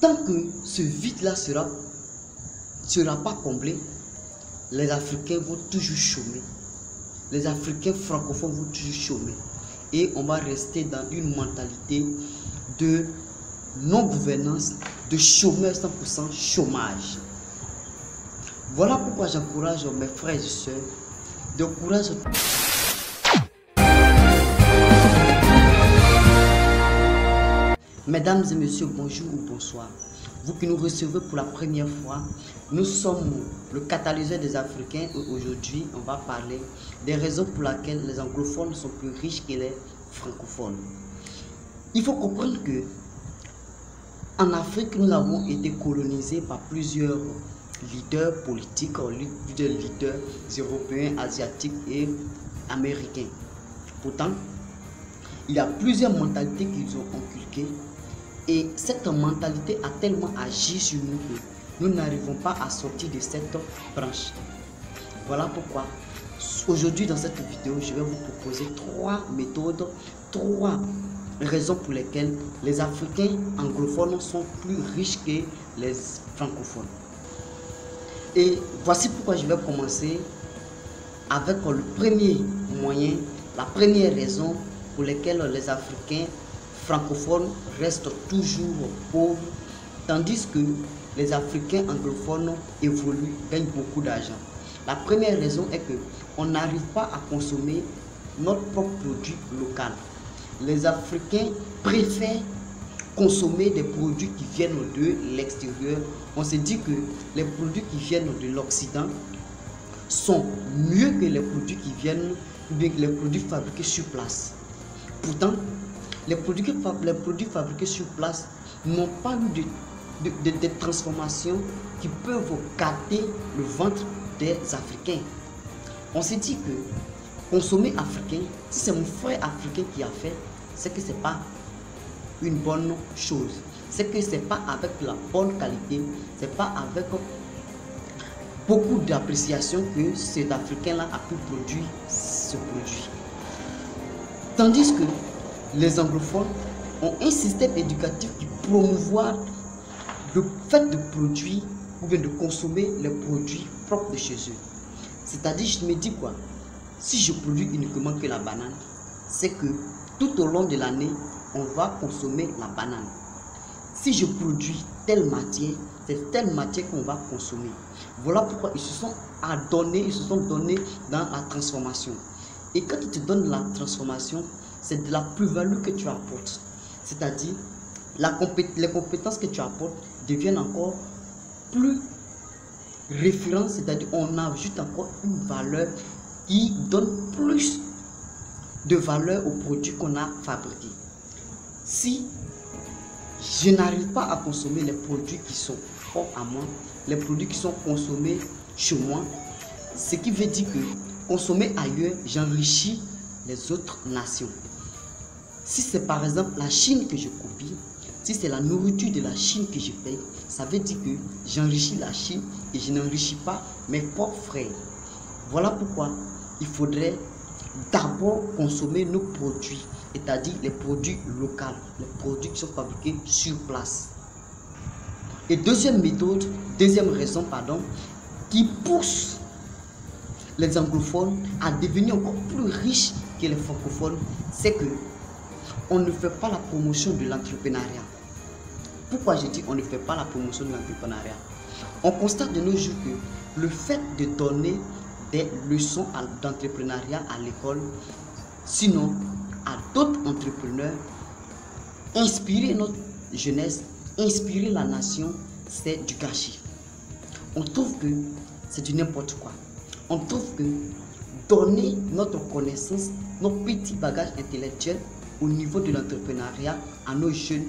Tant que ce vide-là sera pas comblé, les Africains vont toujours chômer. Les Africains francophones vont toujours chômer. Et on va rester dans une mentalité de non-gouvernance, de chômeur 100% chômage. Voilà pourquoi j'encourage mes frères et sœurs d'encourager. Mesdames et messieurs, bonjour ou bonsoir. Vous qui nous recevez pour la première fois, nous sommes le catalyseur des Africains et aujourd'hui, on va parler des raisons pour lesquelles les anglophones sont plus riches que les francophones. Il faut comprendre que en Afrique, nous avons été colonisés par plusieurs leaders politiques, leaders européens, asiatiques et américains. Pourtant, il y a plusieurs mentalités qu'ils ont inculquées. Et cette mentalité a tellement agi sur nous que nous n'arrivons pas à sortir de cette branche. Voilà pourquoi aujourd'hui dans cette vidéo, je vais vous proposer 3 méthodes, 3 raisons pour lesquelles les Africains anglophones sont plus riches que les francophones. Et voici pourquoi je vais commencer avec le premier moyen, la première raison pour laquelle les Africains francophones restent toujours pauvres, tandis que les Africains anglophones évoluent, gagnent beaucoup d'argent. La première raison est que on n'arrive pas à consommer notre propre produit local. Les Africains préfèrent consommer des produits qui viennent de l'extérieur. On se dit que les produits qui viennent de l'Occident sont mieux que les produits qui viennent, les produits fabriqués sur place. Pourtant, les produits fabriqués sur place n'ont pas eu de transformations qui peuvent gâter le ventre des Africains. On s'est dit que consommer africain, si c'est mon frère africain qui a fait, c'est que ce n'est pas une bonne chose. C'est que ce n'est pas avec la bonne qualité, ce n'est pas avec beaucoup d'appréciation que cet Africain-là a pu produire ce produit. Tandis que les anglophones ont un système éducatif qui promouvoit le fait de produire ou bien de consommer les produits propres de chez eux. C'est-à-dire, je me dis quoi? Si je produis uniquement que la banane, c'est que tout au long de l'année, on va consommer la banane. Si je produis telle matière, c'est telle matière qu'on va consommer. Voilà pourquoi ils se sont donnés dans la transformation. Et quand ils te donnent la transformation, c'est de la plus-value que tu apportes. C'est-à-dire, les compétences que tu apportes deviennent encore plus référentes, c'est-à-dire on ajoute encore une valeur qui donne plus de valeur aux produits qu'on a fabriqués. Si je n'arrive pas à consommer les produits qui sont propres à moi, les produits qui sont consommés chez moi, ce qui veut dire que consommer ailleurs, j'enrichis les autres nations. Si c'est par exemple la Chine que je copie, si c'est la nourriture de la Chine que je paye, ça veut dire que j'enrichis la Chine et je n'enrichis pas mes propres frères. Voilà pourquoi il faudrait d'abord consommer nos produits, c'est-à-dire les produits locaux, les produits qui sont fabriqués sur place. Et deuxième raison, qui pousse les anglophones à devenir encore plus riches que les francophones, c'est que on ne fait pas la promotion de l'entrepreneuriat. Pourquoi je dis on ne fait pas la promotion de l'entrepreneuriat? On constate de nos jours que le fait de donner des leçons d'entrepreneuriat à l'école, sinon à d'autres entrepreneurs, inspirer notre jeunesse, inspirer la nation, c'est du gâchis. On trouve que c'est du n'importe quoi. On trouve que donner notre connaissance, nos petits bagages intellectuels au niveau de l'entrepreneuriat à nos jeunes,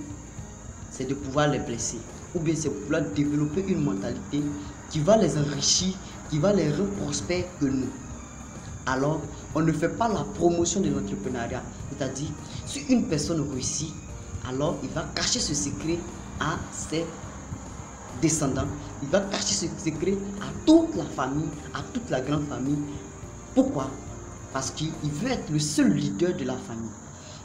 c'est de pouvoir les blesser. Ou bien c'est de pouvoir développer une mentalité qui va les enrichir, qui va les rendre prospères que nous. Alors, on ne fait pas la promotion de l'entrepreneuriat. C'est-à-dire, si une personne réussit, alors il va cacher ce secret à ses descendants. Il va cacher ce secret à toute la famille, à toute la grande famille. Pourquoi? Parce qu'il veut être le seul leader de la famille.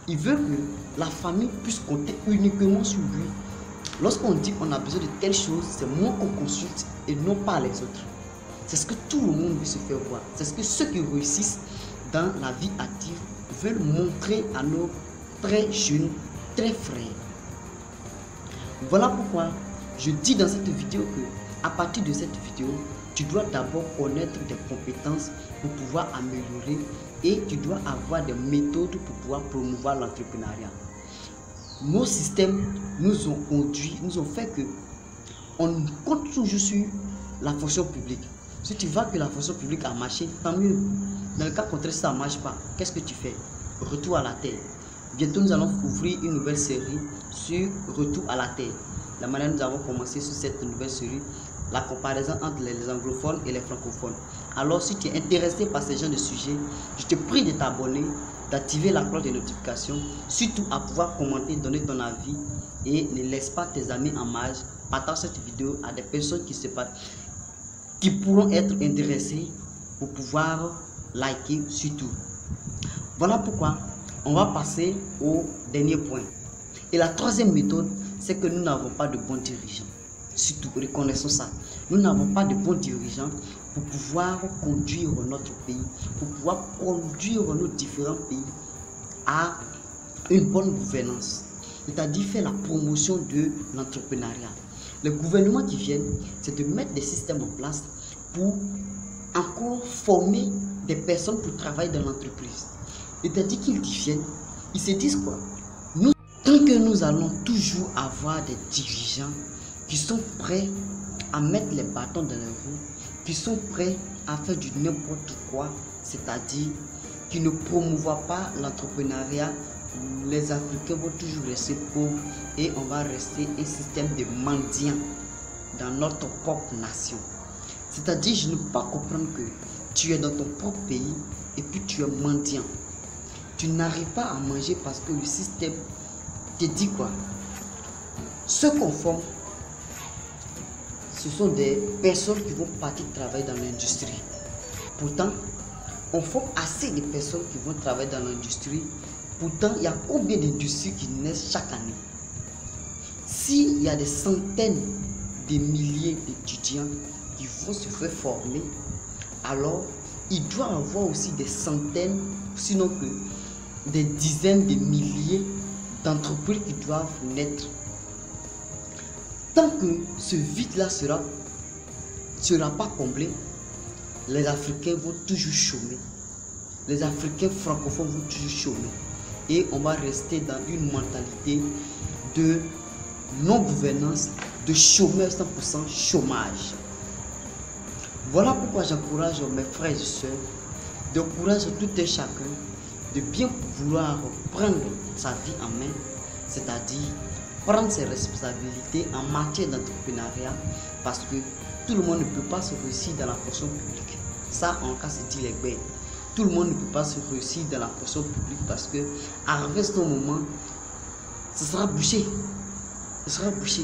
Il veut que la famille puisse compter uniquement sur lui. Lorsqu'on dit qu'on a besoin de telle chose, c'est moi qu'on consulte et non pas les autres. C'est ce que tout le monde veut se faire voir. C'est ce que ceux qui réussissent dans la vie active veulent montrer à nos très jeunes, très frères. Voilà pourquoi je dis dans cette vidéo que à partir de cette vidéo, tu dois d'abord connaître des compétences pour pouvoir améliorer et tu dois avoir des méthodes pour pouvoir promouvoir l'entrepreneuriat. Nos systèmes nous ont conduit, nous ont fait que on compte toujours sur la fonction publique. Si tu vois que la fonction publique a marché, tant mieux. Dans le cas contraire, si ça ne marche pas, qu'est-ce que tu fais? Retour à la terre. Bientôt, nous allons ouvrir une nouvelle série sur Retour à la terre. La manière dont nous avons commencé sur cette nouvelle série, la comparaison entre les anglophones et les francophones. Alors, si tu es intéressé par ce genre de sujet, je te prie de t'abonner, d'activer la cloche de notification, surtout à pouvoir commenter, donner ton avis et ne laisse pas tes amis en marge. Partage cette vidéo à des personnes qui pourront être intéressées pour pouvoir liker surtout. Voilà pourquoi on va passer au dernier point. Et la troisième méthode, c'est que nous n'avons pas de bons dirigeants. Surtout, reconnaissons ça. Nous n'avons pas de bons dirigeants pour pouvoir conduire notre pays, pour pouvoir conduire nos différents pays à une bonne gouvernance. C'est-à-dire faire la promotion de l'entrepreneuriat. Les gouvernements qui viennent, c'est de mettre des systèmes en place pour encore former des personnes pour travailler dans l'entreprise. C'est-à-dire qu'ils viennent, ils se disent quoi? Tant que nous allons toujours avoir des dirigeants qui sont prêts à mettre les bâtons dans les roues, qui sont prêts à faire du n'importe quoi, c'est-à-dire qui ne promouvoient pas l'entrepreneuriat, les Africains vont toujours rester pauvres et on va rester un système de mendiants dans notre propre nation. C'est-à-dire, je ne peux pas comprendre que tu es dans ton propre pays et puis tu es mendiant. Tu n'arrives pas à manger parce que le système te dit quoi? Ceux qu'on forme, ce sont des personnes qui vont partir travailler dans l'industrie. Pourtant, on forme assez de personnes qui vont travailler dans l'industrie. Pourtant, il y a combien d'industries qui naissent chaque année? S'il y a des centaines de milliers d'étudiants qui vont se faire former, alors il doit y avoir aussi des centaines, sinon que des dizaines de milliers d'entreprises qui doivent naître. Tant que ce vide-là sera pas comblé, les Africains vont toujours chômer. Les Africains francophones vont toujours chômer. Et on va rester dans une mentalité de non-gouvernance, de chômeur 100% chômage. Voilà pourquoi j'encourage mes frères et sœurs, d'encourager tout un chacun de bien vouloir prendre sa vie en main, c'est-à-dire prendre ses responsabilités en matière d'entrepreneuriat, parce que tout le monde ne peut pas se réussir dans la fonction publique. Ça, en cas, c'est dit les bêtes. Tout le monde ne peut pas se réussir dans la fonction publique parce que à ce moment, ce sera bouché. Ce sera bouché.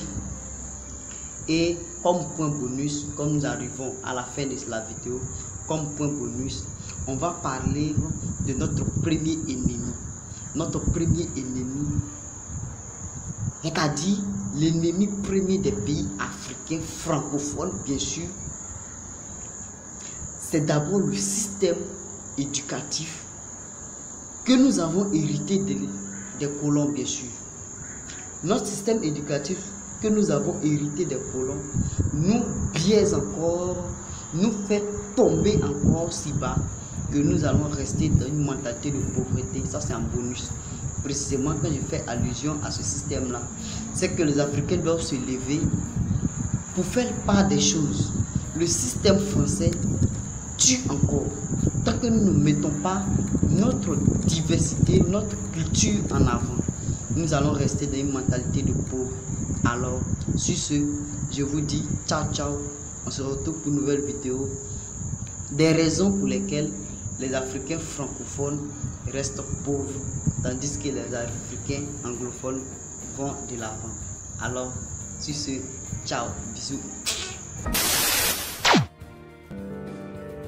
Et comme point bonus, comme nous arrivons à la fin de la vidéo, comme point bonus, on va parler de notre premier ennemi. Notre premier ennemi, c'est-à-dire l'ennemi premier des pays africains francophones, bien sûr, c'est d'abord le système éducatif que nous avons hérité des colons, bien sûr. Notre système éducatif que nous avons hérité des colons nous biaise encore, nous fait tomber encore si bas que nous allons rester dans une mentalité de pauvreté. Ça, c'est un bonus. Précisément, quand je fais allusion à ce système-là, c'est que les Africains doivent se lever pour faire part des choses. Le système français tue encore. Tant que nous ne mettons pas notre diversité, notre culture en avant, nous allons rester dans une mentalité de pauvre. Alors, sur ce, je vous dis ciao ciao. On se retrouve pour une nouvelle vidéo. Des raisons pour lesquelles les Africains francophones restent pauvres, tandis que les Africains anglophones vont de l'avant. Alors, sur ce, ciao, bisous.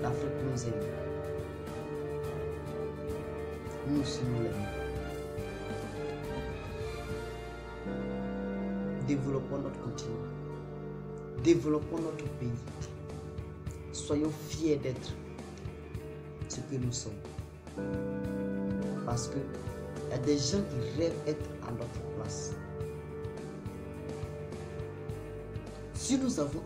L'Afrique nous aime. Nous aussi nous l'aimons. développons notre continent. Développons notre pays. Soyons fiers d'être ce que nous sommes. Parce qu'il y a des gens qui rêvent d'être à notre place. Si nous avons